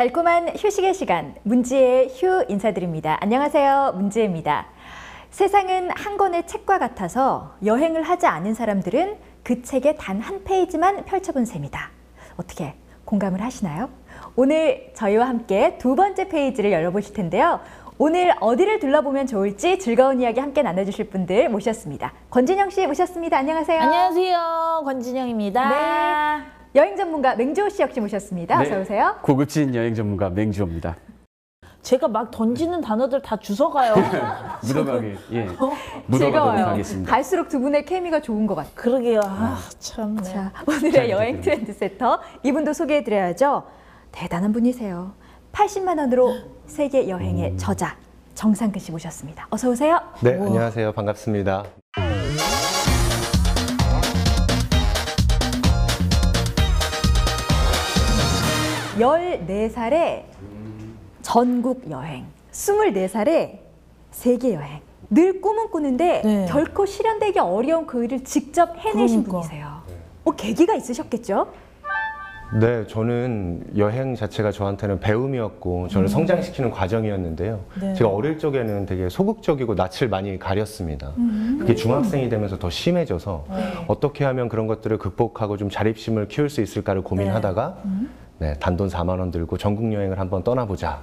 달콤한 휴식의 시간, 문지의 휴 인사드립니다. 안녕하세요, 문지입니다. 세상은 한 권의 책과 같아서 여행을 하지 않은 사람들은 그 책의 단 한 페이지만 펼쳐본 셈이다. 어떻게 공감을 하시나요? 오늘 저희와 함께 두 번째 페이지를 열어보실 텐데요. 오늘 어디를 둘러보면 좋을지 즐거운 이야기 함께 나눠주실 분들 모셨습니다. 권진영 씨 모셨습니다. 안녕하세요. 안녕하세요. 권진영입니다. 네. 여행 전문가 맹주호 씨 역시 모셨습니다. 네. 어서 오세요. 고급진 여행 전문가 맹주호입니다. 제가 막 던지는 단어들 다 주워가요. 묻어가게, 예. 묻어가도록 즐거워요. 하겠습니다. 갈수록 두 분의 케미가 좋은 것 같아요. 그러게요. 참. 네. 자, 오늘의 여행 트렌드 세터 이분도 소개해드려야죠. 대단한 분이세요. 80만 원으로 세계 여행의 저자 정상근 씨 모셨습니다. 어서 오세요. 네, 안녕하세요. 반갑습니다. 열네 살에 전국 여행, 24살에 세계 여행. 늘 꿈은 꾸는데 네. 결코 실현되기 어려운 그 일을 직접 해내신 그러니까. 분이세요. 계기가 있으셨겠죠? 네, 저는 여행 자체가 저한테는 배움이었고 저를 성장시키는 과정이었는데요. 네. 제가 어릴 적에는 되게 소극적이고 낯을 많이 가렸습니다. 그게 중학생이 되면서 더 심해져서 어떻게 하면 그런 것들을 극복하고 좀 자립심을 키울 수 있을까를 고민하다가 네, 단돈 4만 원 들고 전국 여행을 한번 떠나보자.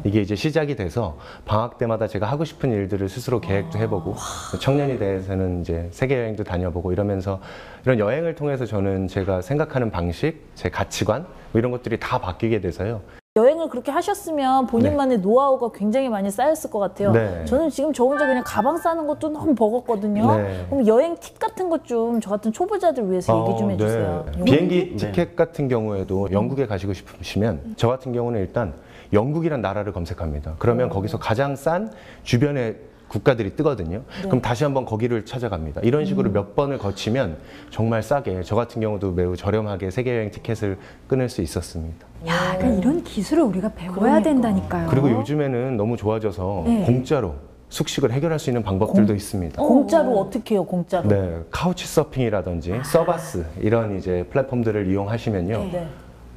이게 이제 시작이 돼서 방학 때마다 제가 하고 싶은 일들을 스스로 계획도 해보고 청년이 돼서는 이제 세계 여행도 다녀보고 이러면서 이런 여행을 통해서 저는 제가 생각하는 방식, 제 가치관 뭐 이런 것들이 다 바뀌게 돼서요. 여행을 그렇게 하셨으면 본인만의 노하우가 굉장히 많이 쌓였을 것 같아요. 네. 저는 지금 저 혼자 그냥 가방 싸는 것도 너무 버겁거든요. 네. 그럼 여행 팁 같은 것 좀 저 같은 초보자들 위해서 얘기 좀 해주세요. 네. 비행기 티켓 같은 경우에도 영국에 가시고 싶으시면 저 같은 경우는 일단 영국이란 나라를 검색합니다. 그러면 거기서 가장 싼 주변의 국가들이 뜨거든요. 그럼 다시 한번 거기를 찾아갑니다. 이런 식으로 몇 번을 거치면 정말 싸게, 저 같은 경우도 매우 저렴하게 세계여행 티켓을 끊을 수 있었습니다. 야, 그러니까 이런 기술을 우리가 배워야 그러니까. 된다니까요. 그리고 요즘에는 너무 좋아져서 네. 공짜로 숙식을 해결할 수 있는 방법들도 있습니다. 공짜로 어떻게 해요, 공짜로? 네, 카우치 서핑이라든지 서바스 이런 이제 플랫폼들을 이용하시면요. 네.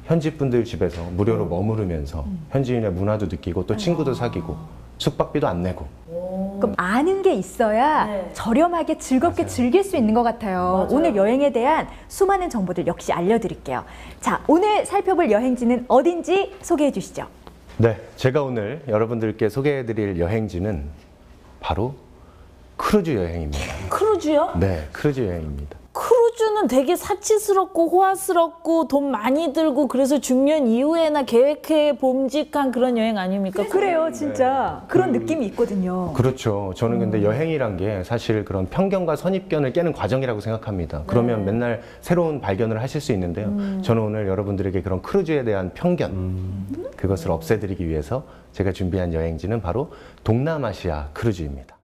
현지 분들 집에서 무료로 머무르면서 현지인의 문화도 느끼고 또 친구도 사귀고 숙박비도 안 내고. 그럼 아는 게 있어야 네. 저렴하게 즐겁게 즐길 수 있는 것 같아요. 맞아요. 오늘 여행에 대한 수많은 정보들 역시 알려드릴게요. 자, 오늘 살펴볼 여행지는 어딘지 소개해 주시죠. 네, 제가 오늘 여러분들께 소개해드릴 여행지는 바로 크루즈 여행입니다. 크루즈요? 네, 크루즈 여행입니다. 크루즈는 되게 사치스럽고 호화스럽고 돈 많이 들고 그래서 중년 이후에나 계획해 봄직한 그런 여행 아닙니까? 그래요, 진짜 그런 느낌이 있거든요. 그렇죠. 저는 근데 여행이란 게 사실 그런 편견과 선입견을 깨는 과정이라고 생각합니다. 그러면 맨날 새로운 발견을 하실 수 있는데요. 저는 오늘 여러분들에게 그런 크루즈에 대한 편견, 그것을 없애드리기 위해서 제가 준비한 여행지는 바로 동남아시아 크루즈입니다.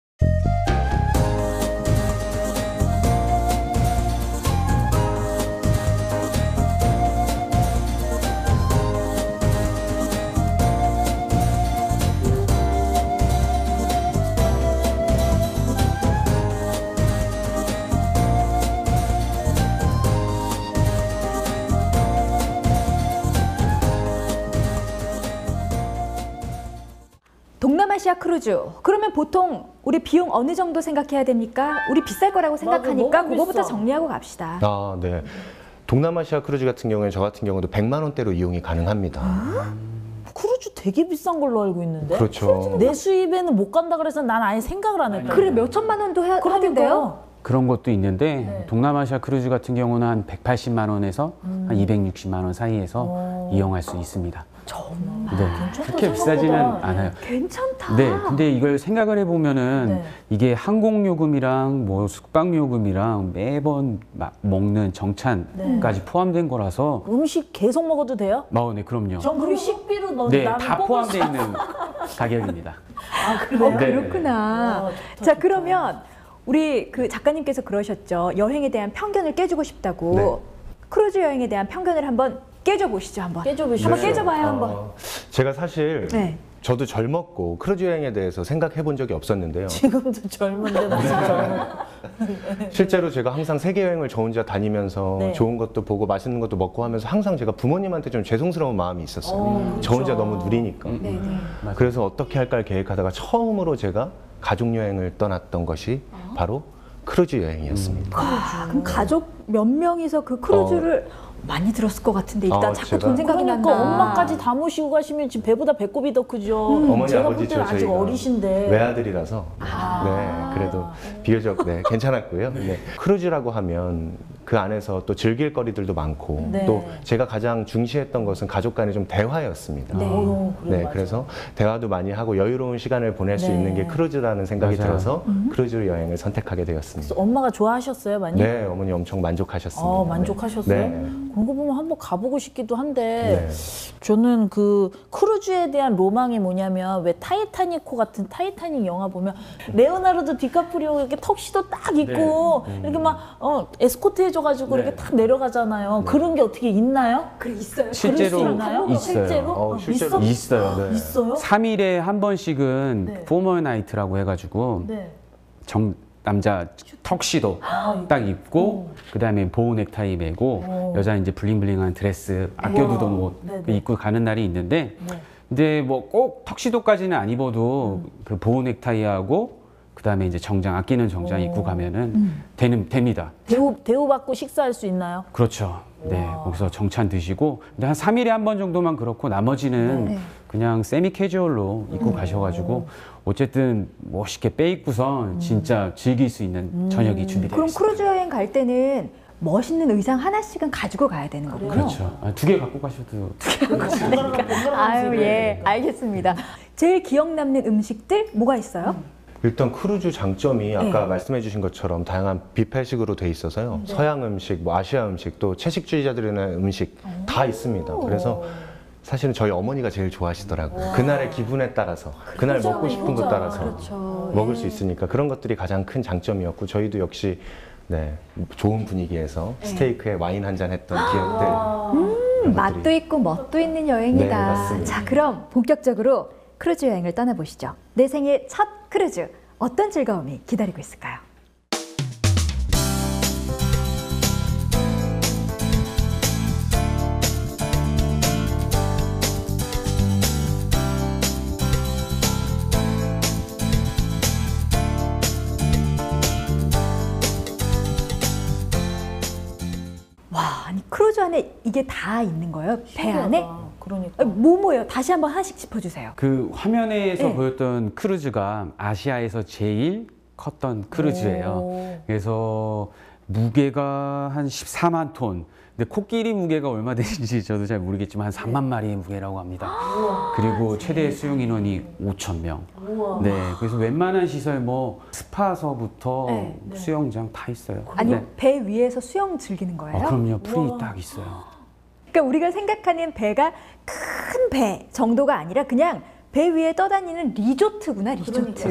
동남아시아 크루즈. 그러면 보통 우리 비용 어느 정도 생각해야 됩니까? 우리 비쌀 거라고 생각하니까 너무 그거부터 비싸. 정리하고 갑시다. 아, 네. 동남아시아 크루즈 같은 경우에 저 같은 경우도 100만 원대로 이용이 가능합니다. 크루즈 되게 비싼 걸로 알고 있는데? 그렇죠. 내 수입에는 못 간다 그래서 난 아예 생각을 안 했거든. 그래, 몇 천만 원도 하던데요? 그런 것도 있는데 동남아시아 크루즈 같은 경우는 한 180만 원에서 한 260만 원 사이에서 이용할 수 있습니다. 정말 네, 그렇게 비싸지는 생각보다. 않아요. 괜찮다. 네, 근데 이걸 생각을 해보면은 네. 이게 항공요금이랑 뭐 숙박요금이랑 매번 먹는 정찬까지 포함된 거라서 음식 계속 먹어도 돼요? 네, 그럼요. 전 그리고 식비로 넣는 네, 나는 다 뽑을 포함되어 있는 가격입니다. 그래요? 네. 그렇구나. 와, 좋다, 자, 좋다. 그러면 우리 그 작가님께서 그러셨죠. 여행에 대한 편견을 깨주고 싶다고. 네. 크루즈 여행에 대한 편견을 한번 깨줘보시죠, 한번. 깨줘보시죠. 한번 깨줘봐요, 한번. 제가 사실 네. 저도 젊었고 크루즈 여행에 대해서 생각해 본 적이 없었는데요. 지금도 젊은데 무슨 젊은 실제로 제가 항상 세계 여행을 저 혼자 다니면서 네. 좋은 것도 보고 맛있는 것도 먹고 하면서 항상 제가 부모님한테 좀 죄송스러운 마음이 있었어요. 저 혼자 너무 누리니까. 그래서 어떻게 할까를 계획하다가 처음으로 제가 가족 여행을 떠났던 것이 바로 크루즈 여행이었습니다. 그럼 가족 몇 명이서 그 크루즈를 많이 들었을 것 같은데 일단 자꾸 제가- 돈 생각이 그러니까 난다. 엄마까지 다 모시고 가시면 지금 배보다 배꼽이 더 크죠. 어머니 제가 볼 아버지 때는 아직 저희가 어리신데. 외아들이라서 네 그래도 비교적 네, 괜찮았고요. 네. 크루즈라고 하면 그 안에서 또 즐길 거리들도 많고 네. 또 제가 가장 중시했던 것은 가족 간의 좀 대화였습니다. 그래, 맞아. 그래서 대화도 많이 하고 여유로운 시간을 보낼 수 네. 있는 게 크루즈라는 생각이 맞아요. 들어서 크루즈 여행을 선택하게 되었습니다. 그래서 엄마가 좋아하셨어요, 많이? 네, 어머니 엄청 만족하셨습니다. 만족하셨어요? 네. 그런 거 보면 한번 가보고 싶기도 한데 네. 저는 그 크루즈에 대한 로망이 뭐냐면 왜 타이타닉호 같은 타이타닉 영화 보면 레오나르도 디카프리오 이렇게 턱시도 딱 입고 이렇게 막 에스코트 해줘가지고 네. 이렇게 딱 내려가잖아요. 그런 게 어떻게 있나요? 그래 있어요. 실제로 그럴 수 있나요? 있어요. 실제로? 실제로 있어요. 네. 있어요? 3일에 한 번씩은 네. 포머 나이트라고 해가지고 네. 남자 턱시도 딱 입고 그다음에 보호 넥타이 매고 여자 이제 블링블링한 드레스 아껴두던 옷 네네. 입고 가는 날이 있는데 네. 근데 뭐 꼭 턱시도까지는 안 입어도 그 보호 넥타이하고 그다음에 이제 정장 아끼는 정장 입고 가면은 됩니다. 대우 받고 식사할 수 있나요? 그렇죠. 네, 거기서 정찬 드시고 근데 한 3일에 한 번 정도만 그렇고 나머지는 네. 그냥 세미 캐주얼로 입고 가셔가지고 어쨌든 멋있게 빼입고선 진짜 즐길 수 있는 저녁이 준비되어 그럼 있습니다. 크루즈 여행 갈 때는 멋있는 의상 하나씩은 가지고 가야 되는 거군요. 그렇죠. 2개 갖고 가셔도 아유 예, 알겠습니다. 제일 기억 남는 음식들 뭐가 있어요? 일단 크루즈 장점이 아까 말씀해 주신 것처럼 다양한 뷔페식으로 돼 있어서요. 서양 음식, 뭐 아시아 음식, 또 채식주의자들의 음식 다 있습니다. 그래서 사실은 저희 어머니가 제일 좋아하시더라고요. 그날의 기분에 따라서, 그날 먹고 싶은 것 따라서 그렇죠. 먹을 수 있으니까 그런 것들이 가장 큰 장점이었고 저희도 역시 네, 좋은 분위기에서 스테이크에 와인 한 잔 했던 기억들. 그런 맛도 것들이. 있고 멋도 있는 여행이다. 네, 맞습니다. 자, 그럼 본격적으로 크루즈 여행을 떠나보시죠. 내 생애 첫 크루즈, 어떤 즐거움이 기다리고 있을까요? 와, 아니 크루즈 안에 이게 다 있는 거예요? 배 안에? 그러니까. 뭐예요? 다시 한번 하나씩 짚어주세요. 그 화면에서 네. 보였던 크루즈가 아시아에서 제일 컸던 크루즈예요. 오. 그래서 무게가 한 14만 톤. 근데 코끼리 무게가 얼마 되는지 저도 잘 모르겠지만 한 3만 마리의 무게라고 합니다. 그리고 최대 수용 인원이 5천 명. 네, 그래서 웬만한 시설 뭐 스파서부터 네, 수영장 다 있어요. 아니 네. 배 위에서 수영 즐기는 거예요? 그럼요, 풀이 딱 있어요. 그러니까 우리가 생각하는 배가 큰 배 정도가 아니라 그냥 배 위에 떠다니는 리조트구나, 리조트.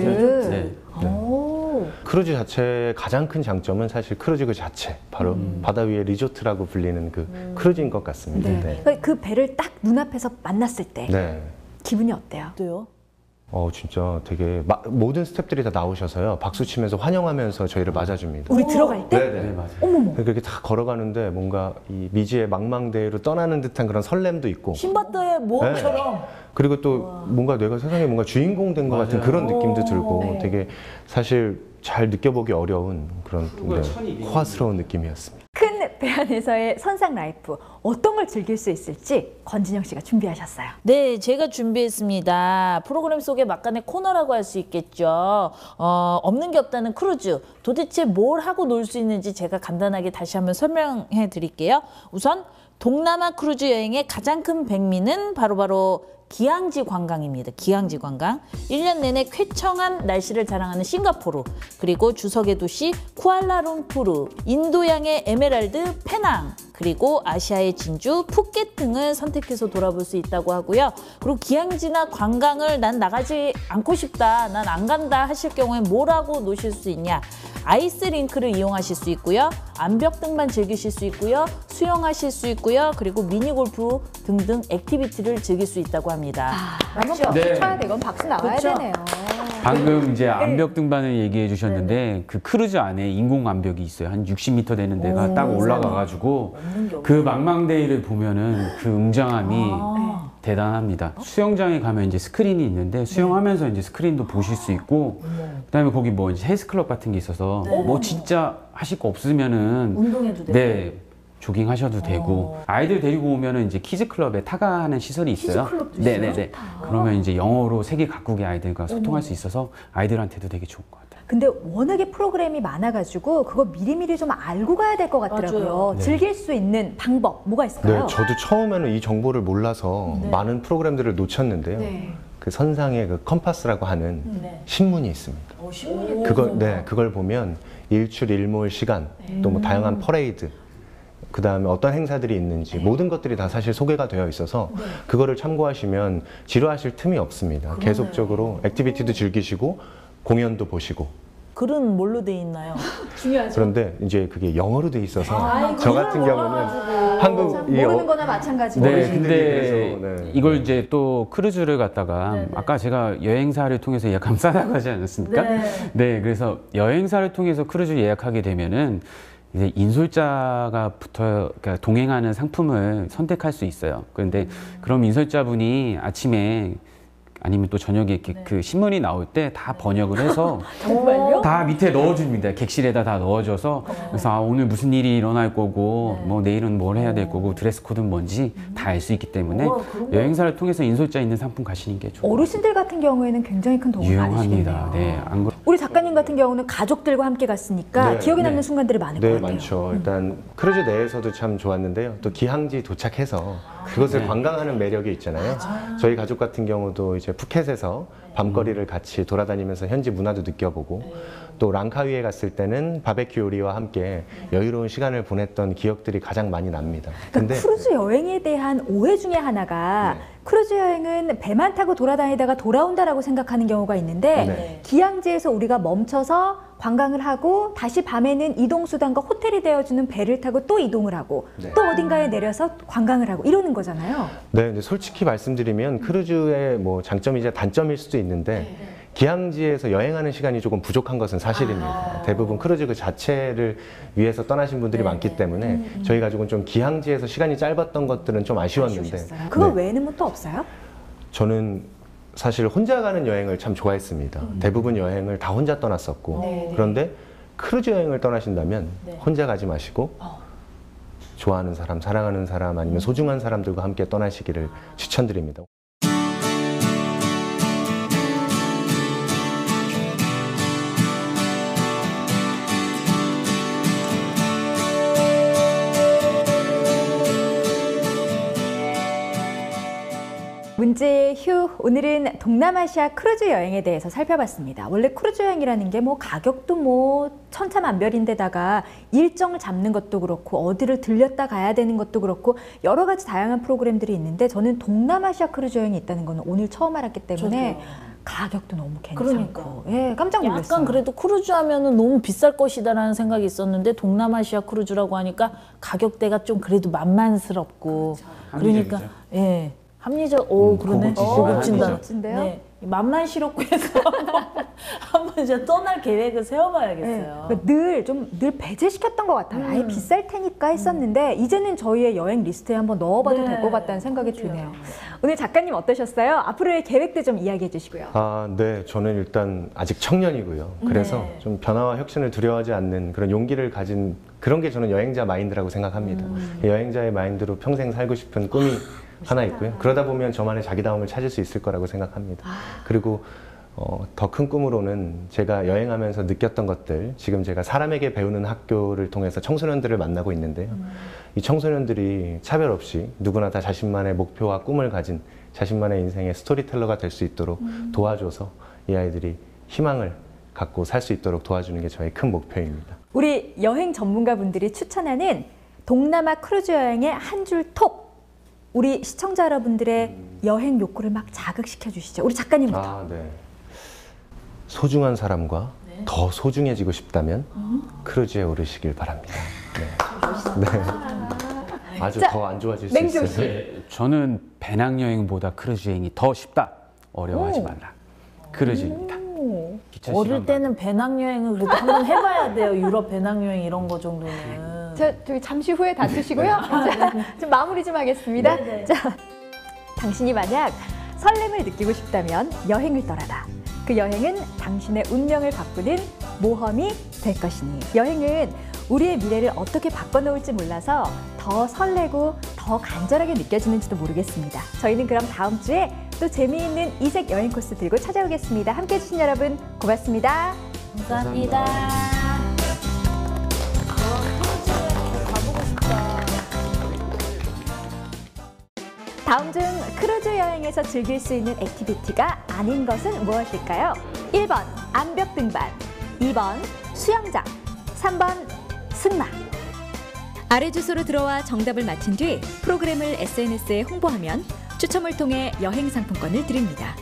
네. 오. 크루즈 자체의 가장 큰 장점은 사실 크루즈 그 자체, 바로 바다 위에 리조트라고 불리는 그 크루즈인 것 같습니다. 네. 그러니까 그 배를 딱 눈앞에서 만났을 때 네. 기분이 어때요? 어때요? 진짜 되게 모든 스태프들이 다 나오셔서요. 박수 치면서 환영하면서 저희를 맞아줍니다. 우리 들어갈 때? 네네. 네, 맞아요. 어머머. 그렇게 다 걸어가는데 뭔가 이 미지의 망망대해로 떠나는 듯한 그런 설렘도 있고 신밧드의 모험처럼. 그리고 또 뭔가 내가 세상에 뭔가 주인공 된 것 같은 맞아요. 그런 느낌도 들고 네. 되게 사실 잘 느껴보기 어려운 그런 그거 천이기. 호화스러운 느낌이었습니다. 큰 배 안에서의 선상 라이프 어떤 걸 즐길 수 있을지 권진영 씨가 준비하셨어요. 네, 제가 준비했습니다. 프로그램 속의 막간의 코너라고 할 수 있겠죠. 없는 게 없다는 크루즈. 도대체 뭘 하고 놀 수 있는지 제가 간단하게 다시 한번 설명해 드릴게요. 우선 동남아 크루즈 여행의 가장 큰 백미는 바로 기항지 관광입니다. 기항지 관광. 1년 내내 쾌청한 날씨를 자랑하는 싱가포르, 그리고 주석의 도시 쿠알라룸푸르, 인도양의 에메랄드 페낭, 그리고 아시아의 진주 푸켓 등을 선택해서 돌아볼 수 있다고 하고요. 그리고 기항지나 관광을 난 나가지 않고 싶다, 난 안 간다 하실 경우에 뭐라고 노실 수 있냐? 아이스링크를 이용하실 수 있고요. 암벽 등반 즐기실 수 있고요. 수영하실 수 있고요. 그리고 미니골프 등등 액티비티를 즐길 수 있다고 합니다. 한번 박수 네. 쳐야 돼. 이건 박수 나와야 그렇죠? 되네요. 방금 이제 암벽 등반을 얘기해 주셨는데 그 크루즈 안에 인공 암벽이 있어요. 한 60m 되는 데가 딱 올라가가지고 그 망망대해를 보면은 그 웅장함이 대단합니다. 수영장에 가면 이제 스크린이 있는데 수영하면서 이제 스크린도 보실 수 있고 그다음에 거기 뭐 이제 헬스클럽 같은 게 있어서 뭐 진짜 하실 거 없으면은 운동해도 되고. 네. 조깅하셔도 되고 아이들 데리고 오면은 이제 키즈클럽에 타가하는 시설이 있어요. 키즈클럽도 있어요? 네네네. 그러면 이제 영어로 세계 각국의 아이들과 소통할 수 있어서 아이들한테도 되게 좋은 것 같아요. 근데 워낙에 프로그램이 많아가지고 그거 미리미리 좀 알고 가야 될 것 같더라고요. 맞아요. 즐길 수 있는 방법 뭐가 있을까요? 네, 저도 처음에는 이 정보를 몰라서 많은 프로그램들을 놓쳤는데요. 네. 그 선상에 그 컴파스라고 하는 신문이 있습니다. 신문이 그걸 보면 일출 일몰 시간, 또 뭐 다양한 퍼레이드, 그 다음에 어떤 행사들이 있는지 모든 것들이 다 사실 소개가 되어 있어서 그거를 참고하시면 지루하실 틈이 없습니다. 계속적으로 액티비티도 즐기시고 공연도 보시고. 글은 뭘로 돼 있나요? 중요하죠. 그런데 이제 그게 영어로 돼 있어서 저 같은 경우는 한국 모르는 거나 마찬가지고. 네, 어르신들이 근데 그래서, 네. 이걸 이제 또 크루즈를 갔다가 아까 제가 여행사를 통해서 예약하면 싸다고 하지 않았습니까? 네, 그래서 여행사를 통해서 크루즈 예약하게 되면은 이제 인솔자가 그러니까 동행하는 상품을 선택할 수 있어요. 그런데 그럼 인솔자분이 아침에 아니면 또 저녁에 이렇게 그 신문이 나올 때 다 번역을 해서 정말요? 다 밑에 넣어줍니다. 객실에다 다 넣어줘서 그래서 아, 오늘 무슨 일이 일어날 거고 뭐 내일은 뭘 해야 될 거고 드레스 코드는 뭔지 다 알 수 있기 때문에 여행사를 통해서 인솔자 있는 상품 가시는 게 좋아요. 어르신들 같은 경우에는 굉장히 큰 도움을 유용합니다. 받으시겠네요. 네, 안 그러... 우리 작가님 같은 경우는 가족들과 함께 갔으니까 네, 기억에 남는 네. 순간들이 많을 것 네, 같아요. 많죠. 일단 크루즈 내에서도 참 좋았는데요. 또 기항지 도착해서 그것을 관광하는 매력이 있잖아요. 저희 가족 같은 경우도 이제 푸켓에서 밤거리를 같이 돌아다니면서 현지 문화도 느껴보고 또 랑카위에 갔을 때는 바베큐 요리와 함께 여유로운 시간을 보냈던 기억들이 가장 많이 납니다. 그러니까 크루즈 여행에 대한 오해 중에 하나가 크루즈 여행은 배만 타고 돌아다니다가 돌아온다라고 생각하는 경우가 있는데 네. 기항지에서 우리가 멈춰서 관광을 하고 다시 밤에는 이동수단과 호텔이 되어주는 배를 타고 또 이동을 하고 또 어딘가에 내려서 관광을 하고 이러는 거잖아요. 네, 근데 솔직히 말씀드리면 크루즈의 뭐 장점이자 단점일 수도 있는데 기항지에서 여행하는 시간이 조금 부족한 것은 사실입니다. 대부분 크루즈 그 자체를 위해서 떠나신 분들이 많기 때문에 저희 가족은 좀 기항지에서 시간이 짧았던 것들은 좀 아쉬웠는데 그거 네. 외에는 뭐 또 없어요? 저는 사실 혼자 가는 여행을 참 좋아했습니다. 대부분 여행을 다 혼자 떠났었고 그런데 크루즈 여행을 떠나신다면 혼자 가지 마시고 좋아하는 사람, 사랑하는 사람 아니면 소중한 사람들과 함께 떠나시기를 추천드립니다. 문제의 휴, 오늘은 동남아시아 크루즈 여행에 대해서 살펴봤습니다. 원래 크루즈 여행이라는 게 뭐 가격도 뭐 천차만별인데다가 일정을 잡는 것도 그렇고 어디를 들렸다 가야 되는 것도 그렇고 여러 가지 다양한 프로그램들이 있는데 저는 동남아시아 크루즈 여행이 있다는 거는 오늘 처음 알았기 때문에 가격도 너무 괜찮고 예, 깜짝 놀랐어요. 약간 그래도 크루즈 하면은 너무 비쌀 것이다라는 생각이 있었는데 동남아시아 크루즈라고 하니까 가격대가 좀 그래도 만만스럽고 그러니까 예. 합리적, 오, 그러네. 고급진다. 고급진데요? 네. 맛만 싫었고 해서 한번 이제 떠날 계획을 세워봐야겠어요. 네. 늘 배제시켰던 것 같아요. 아예 비쌀 테니까 했었는데 이제는 저희의 여행 리스트에 한번 넣어봐도 될 것 같다는 생각이 드네요. 오늘 작가님 어떠셨어요? 앞으로의 계획도 좀 이야기해 주시고요. 아, 네. 저는 일단 아직 청년이고요. 그래서 좀 변화와 혁신을 두려워하지 않는 그런 용기를 가진 그런 게 저는 여행자 마인드라고 생각합니다. 여행자의 마인드로 평생 살고 싶은 꿈이 하나 있고요. 그러다 보면 저만의 자기다움을 찾을 수 있을 거라고 생각합니다. 그리고 더 큰 꿈으로는 제가 여행하면서 느꼈던 것들, 지금 제가 사람에게 배우는 학교를 통해서 청소년들을 만나고 있는데요. 이 청소년들이 차별 없이 누구나 다 자신만의 목표와 꿈을 가진 자신만의 인생의 스토리텔러가 될 수 있도록 도와줘서 이 아이들이 희망을 갖고 살 수 있도록 도와주는 게 저의 큰 목표입니다. 우리 여행 전문가분들이 추천하는 동남아 크루즈 여행의 한 줄 톡! 우리 시청자 여러분들의 여행 욕구를 막 자극시켜 주시죠. 우리 작가님부터. 아, 네. 소중한 사람과 더 소중해지고 싶다면 크루즈에 오르시길 바랍니다. 네. 네. 아주 더 안 좋아질 수 맹종 있어요. 네, 저는 배낭여행보다 크루즈 여행이 더 쉽다. 어려워하지 말라. 크루즈입니다. 기차 어릴 시간 때는 배낭여행을 그래도 한번 해봐야 돼요. 유럽 배낭여행 이런 거 정도는. 저기 잠시 후에 다투시고요. 자, 좀 마무리 좀 하겠습니다. 네네. 자, 당신이 만약 설렘을 느끼고 싶다면 여행을 떠나라. 그 여행은 당신의 운명을 바꾸는 모험이 될 것이니. 여행은 우리의 미래를 어떻게 바꿔놓을지 몰라서 더 설레고 더 간절하게 느껴지는지도 모르겠습니다. 저희는 그럼 다음 주에 또 재미있는 이색 여행 코스 들고 찾아오겠습니다. 함께해 주신 여러분 고맙습니다. 감사합니다. 가보고 싶다. 다음 중 크루즈 여행에서 즐길 수 있는 액티비티가 아닌 것은 무엇일까요? 1번 암벽 등반, 2번 수영장, 3번 승마. 아래 주소로 들어와 정답을 맞힌 뒤 프로그램을 SNS에 홍보하면 추첨을 통해 여행 상품권을 드립니다.